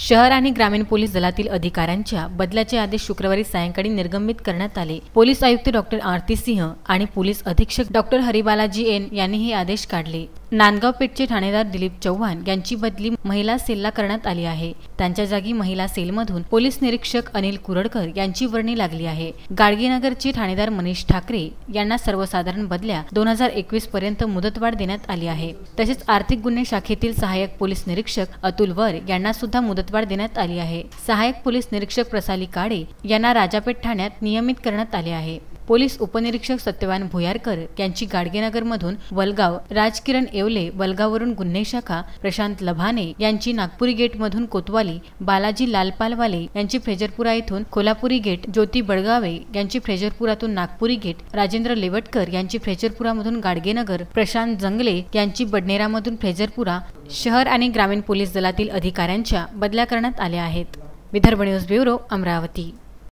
शहर आणि ग्रामीण पोलीस दलातील अधिकाऱ्यांच्या बदल्याचे आदेश शुक्रवारी सायंकाळी निर्गमित करण्यात आले। पोलीस आयुक्त डॉक्टर आरती सिंह आणि पोलीस अधीक्षक डॉक्टर हरिबालाजी एन यांनी हे आदेश काढले। नांदगाव पेठचे ठाणेदार दिलीप चव्हाण यांची बदली महिला सेलला करण्यात आली आहे। त्यांच्या जागी महिला सेलमधून पोलीस निरीक्षक अनिल कुरडकर यांची वर्णी लागली आहे। गाडगेनगरचे ठाणेदार मनीष ठाकरे यांना सर्वसाधारण बदल्या 2021 पर्यंत मुदतवाढ देण्यात आली आहे। तसेच आर्थिक गुन्हे शाखेतील सहाय्यक पोलीस निरीक्षक अतुल वर यांना सुद्धा मुदतवाढ देण्यात आली आहे। सहाय्यक पोलीस निरीक्षक प्रसाली काडे यांना राजापेठ ठाण्यात नियमित करण्यात आले आहे। पोलीस उपनिरीक्षक सत्यवान भुयारकर यांची गाडगेनगरमधून वलगाव, राजकिरण येवले वलगाववरून गुन्हे शाखा, प्रशांत लभाने यांची नागपुरी गेटमधून कोतवाली, बालाजी लालपालवाले यांची फ्रेजरपुरा येथून कोल्हापुरी गेट, ज्योती बडगावे यांची फ्रेजरपुरातून नागपुरी गेट, राजेंद्र लेवटकर यांची फ्रेजरपुरामधून गाडगेनगर, प्रशांत जंगले यांची बडनेरामधून फ्रेजरपुरा शहर आणि ग्रामीण पोलीस दलातील अधिकाऱ्यांच्या बदल्या करण्यात आल्या आहेत। Vidarbha news bureau, Amravati.